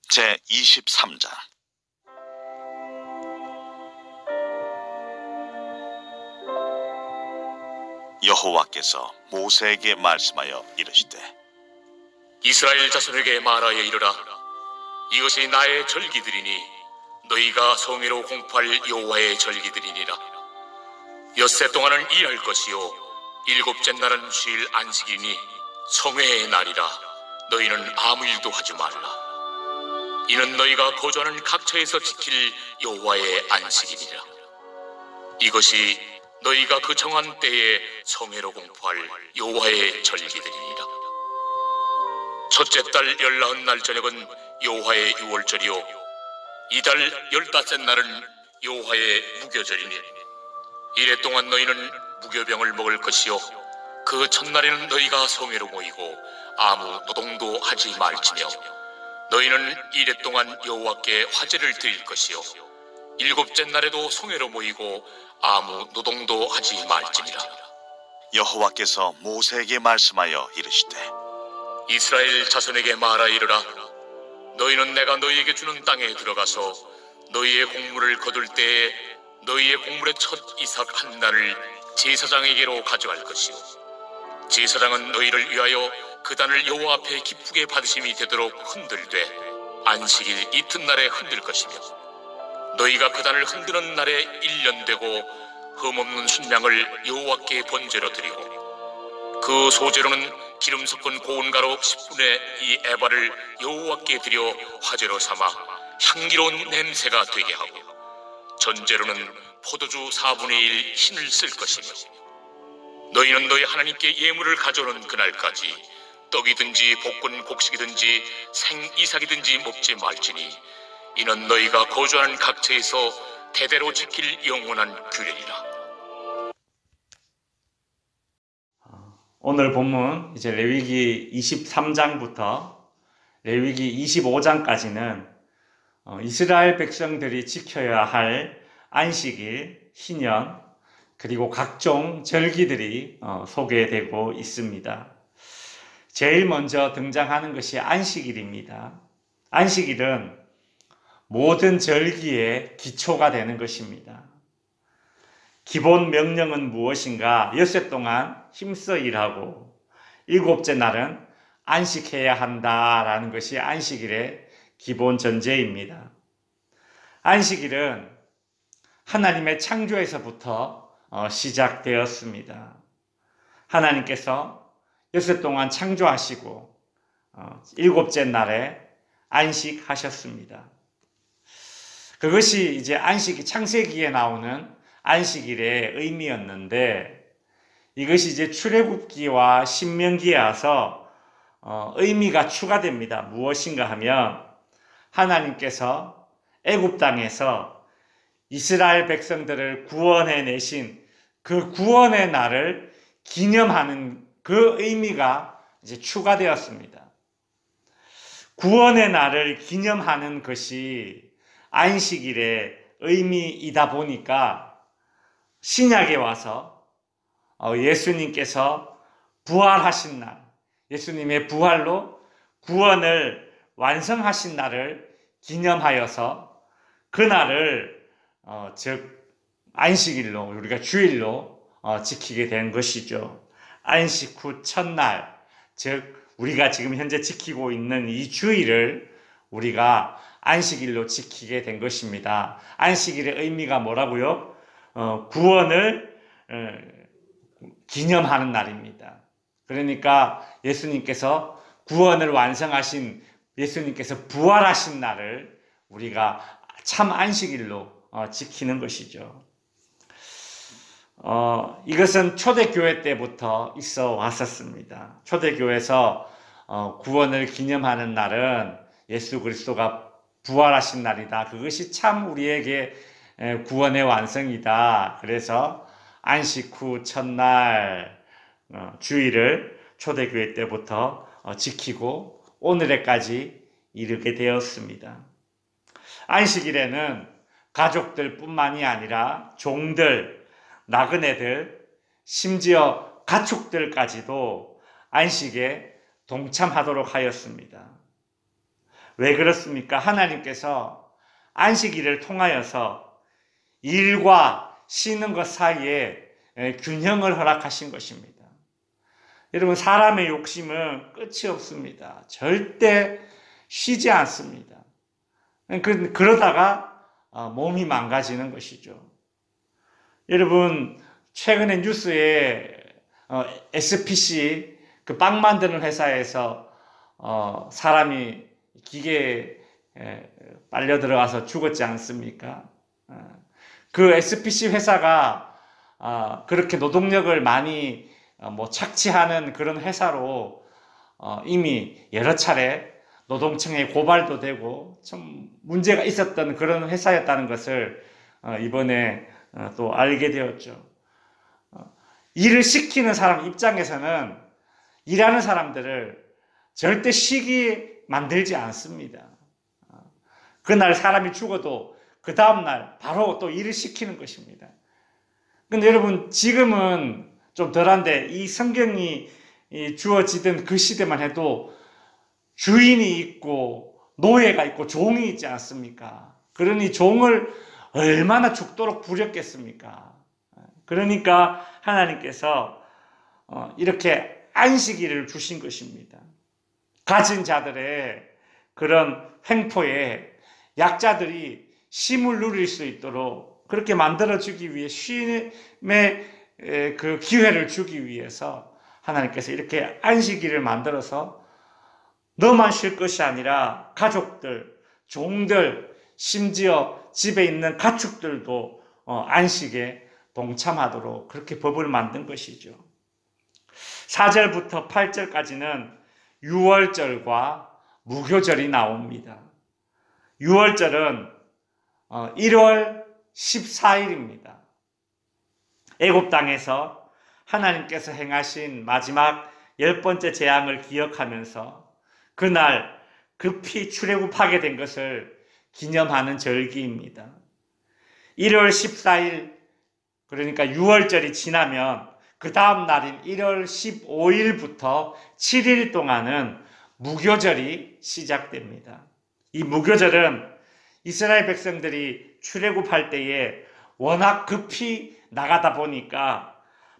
제23장. 여호와께서 모세에게 말씀하여 이르시되, 이스라엘 자손에게 말하여 이르라. 이것이 나의 절기들이니 너희가 성회로 공포할 여호와의 절기들이니라. 엿새 동안은 일할 것이요 일곱째 날은 쉴 안식이니 성회의 날이라. 너희는 아무 일도 하지 말라. 이는 너희가 거주하는 각처에서 지킬 여호와의 안식이니라. 이것이 너희가 그 정한 때에 성회로 공포할 여호와의 절기들이니라. 첫째 달 19날 저녁은 여호와의 유월절이요 이달 15째 날은 여호와의 무교절이니 이래 동안 너희는 무교병을 먹을 것이요 그 첫날에는 너희가 성회로 모이고 아무 노동도 하지 말지며 너희는 이래 동안 여호와께 화제를 드릴 것이요 일곱째 날에도 성회로 모이고 아무 노동도 하지 말지니라. 여호와께서 모세에게 말씀하여 이르시되, 이스라엘 자손에게 말하 이르라. 너희는 내가 너희에게 주는 땅에 들어가서 너희의 곡물을 거둘 때에 너희의 곡물의 첫 이삭 한 날을 제사장에게로 가져갈 것이요 제사장은 너희를 위하여 그 단을 여호와 앞에 기쁘게 받으심이 되도록 흔들되 안식일 이튿날에 흔들 것이며 너희가 그 단을 흔드는 날에 1년 되고 흠없는 순양을 여호와께 번제로 드리고 그 소제로는 기름 섞은 고운 가루 10분의 2 에바를 여호와께 드려 화제로 삼아 향기로운 냄새가 되게 하고 전제로는 포도주 4분의 1 흰을 쓸 것이며 너희는 너희 하나님께 예물을 가져오는 그날까지 떡이든지 볶은 곡식이든지 생이삭이든지 먹지 말지니 이는 너희가 거주하는 각처에서 대대로 지킬 영원한 규례니라. 오늘 본문 이제 레위기 23장부터 레위기 25장까지는 이스라엘 백성들이 지켜야 할 안식일, 희년, 그리고 각종 절기들이 소개되고 있습니다. 제일 먼저 등장하는 것이 안식일입니다. 안식일은 모든 절기의 기초가 되는 것입니다. 기본 명령은 무엇인가? 엿새 동안 힘써 일하고 일곱째 날은 안식해야 한다라는 것이 안식일의 기본 전제입니다. 안식일은 하나님의 창조에서부터 시작되었습니다. 하나님께서 엿새 동안 창조하시고 일곱째 날에 안식하셨습니다. 그것이 이제 안식이 창세기에 나오는 안식일의 의미였는데 이것이 이제 출애굽기와 신명기에 와서 의미가 추가됩니다. 무엇인가 하면 하나님께서 애굽 땅에서 이스라엘 백성들을 구원해 내신 그 구원의 날을 기념하는 그 의미가 이제 추가되었습니다. 구원의 날을 기념하는 것이 안식일의 의미이다 보니까 신약에 와서 예수님께서 부활하신 날, 예수님의 부활로 구원을 완성하신 날을 기념하여서 그 날을 즉 안식일로 우리가 주일로 지키게 된 것이죠. 안식 후 첫날, 즉 우리가 지금 현재 지키고 있는 이 주일을 우리가 안식일로 지키게 된 것입니다. 안식일의 의미가 뭐라고요? 구원을 기념하는 날입니다. 그러니까 예수님께서 구원을 완성하신 예수님께서 부활하신 날을 우리가 참 안식일로 지키는 것이죠. 이것은 초대교회 때부터 있어 왔었습니다. 초대교회에서 구원을 기념하는 날은 예수 그리스도가 부활하신 날이다. 그것이 참 우리에게 구원의 완성이다. 그래서 안식 후 첫날 주일을 초대교회 때부터 지키고 오늘에까지 이르게 되었습니다. 안식일에는 가족들 뿐만이 아니라 종들, 나그네들, 심지어 가축들까지도 안식에 동참하도록 하였습니다. 왜 그렇습니까? 하나님께서 안식일을 통하여서 일과 쉬는 것 사이에 균형을 허락하신 것입니다. 여러분, 사람의 욕심은 끝이 없습니다. 절대 쉬지 않습니다. 그러다가 몸이 망가지는 것이죠. 여러분, 최근에 뉴스에 SPC 그 빵 만드는 회사에서 사람이 기계에 빨려 들어가서 죽었지 않습니까? 그 SPC 회사가 그렇게 노동력을 많이 착취하는 그런 회사로 이미 여러 차례 노동청에 고발도 되고 좀 문제가 있었던 그런 회사였다는 것을 이번에 또 알게 되었죠. 일을 시키는 사람 입장에서는 일하는 사람들을 절대 쉬게 만들지 않습니다. 그날 사람이 죽어도 그 다음날 바로 또 일을 시키는 것입니다. 근데 여러분, 지금은 좀 덜한데 이 성경이 주어지던 그 시대만 해도 주인이 있고 노예가 있고 종이 있지 않습니까? 그러니 종을 얼마나 죽도록 부렸겠습니까? 그러니까 하나님께서 이렇게 안식일을 주신 것입니다. 가진 자들의 그런 횡포에 약자들이 쉼을 누릴 수 있도록 그렇게 만들어주기 위해 쉼의 그 기회를 주기 위해서 하나님께서 이렇게 안식일을 만들어서 너만 쉴 것이 아니라 가족들, 종들, 심지어 집에 있는 가축들도 안식에 동참하도록 그렇게 법을 만든 것이죠. 4절부터 8절까지는 유월절과 무교절이 나옵니다. 유월절은 1월 14일입니다. 애굽 땅에서 하나님께서 행하신 마지막 10번째 재앙을 기억하면서 그날 급히 출애굽하게 된 것을 기념하는 절기입니다. 1월 14일, 그러니까 유월절이 지나면 그 다음 날인 1월 15일부터 7일 동안은 무교절이 시작됩니다. 이 무교절은 이스라엘 백성들이 출애굽할 때에 워낙 급히 나가다 보니까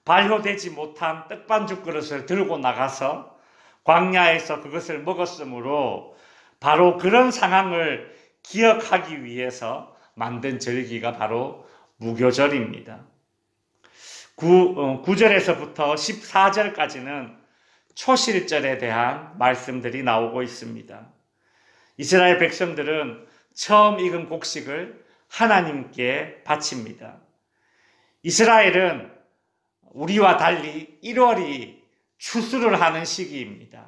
발효되지 못한 떡반죽 그릇을 들고 나가서 광야에서 그것을 먹었으므로 바로 그런 상황을 기억하기 위해서 만든 절기가 바로 무교절입니다. 9절에서부터 14절까지는 초실절에 대한 말씀들이 나오고 있습니다. 이스라엘 백성들은 처음 익은 곡식을 하나님께 바칩니다. 이스라엘은 우리와 달리 1월이 추수를 하는 시기입니다.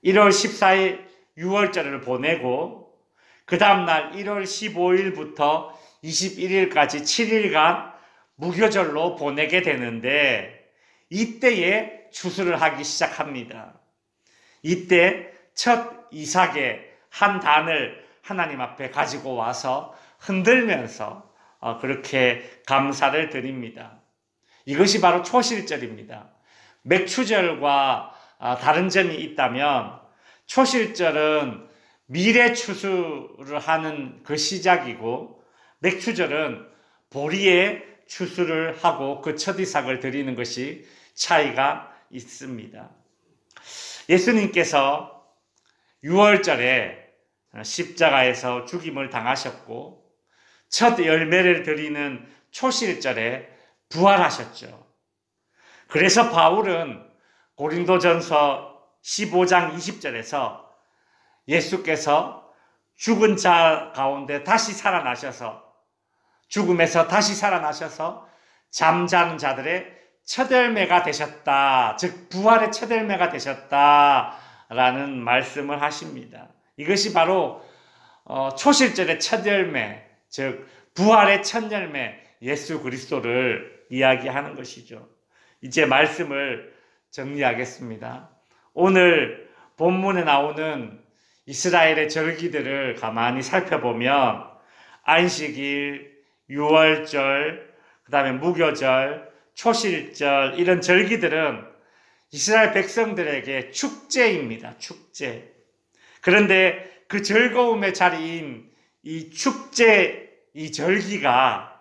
1월 14일 유월절을 보내고 그 다음날 1월 15일부터 21일까지 7일간 무교절로 보내게 되는데 이때에 추수를 하기 시작합니다. 이때 첫 이삭의 한 단을 하나님 앞에 가지고 와서 흔들면서 그렇게 감사를 드립니다. 이것이 바로 초실절입니다. 맥추절과 다른 점이 있다면 초실절은 미래 추수를 하는 그 시작이고 맥추절은 보리에 추수를 하고 그 첫 이삭을 드리는 것이 차이가 있습니다. 예수님께서 6월절에 십자가에서 죽임을 당하셨고 첫 열매를 드리는 초실절에 부활하셨죠. 그래서 바울은 고린도전서 15장 20절에서 예수께서 죽은 자 가운데 다시 살아나셔서 죽음에서 다시 살아나셔서 잠자는 자들의 첫 열매가 되셨다. 즉 부활의 첫 열매가 되셨다라는 말씀을 하십니다. 이것이 바로 초실절의 첫 열매, 즉 부활의 첫 열매 예수 그리스도를 이야기하는 것이죠. 이제 말씀을 정리하겠습니다. 오늘 본문에 나오는 이스라엘의 절기들을 가만히 살펴보면 안식일, 유월절, 그 다음에 무교절, 초실절 이런 절기들은 이스라엘 백성들에게 축제입니다. 축제. 그런데 그 즐거움의 자리인 이 축제, 이 절기가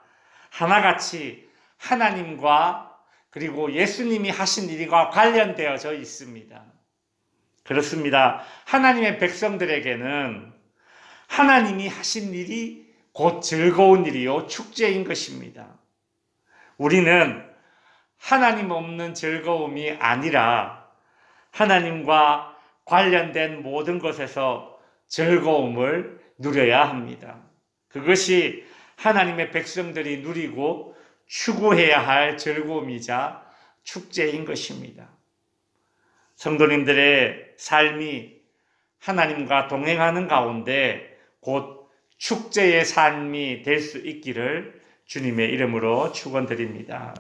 하나같이 하나님과 그리고 예수님이 하신 일과 관련되어져 있습니다. 그렇습니다. 하나님의 백성들에게는 하나님이 하신 일이 곧 즐거운 일이요 축제인 것입니다. 우리는 하나님 없는 즐거움이 아니라 하나님과 관련된 모든 것에서 즐거움을 누려야 합니다. 그것이 하나님의 백성들이 누리고 추구해야 할 즐거움이자 축제인 것입니다. 성도님들의 삶이 하나님과 동행하는 가운데 곧 축제의 삶이 될 수 있기를 주님의 이름으로 축원드립니다.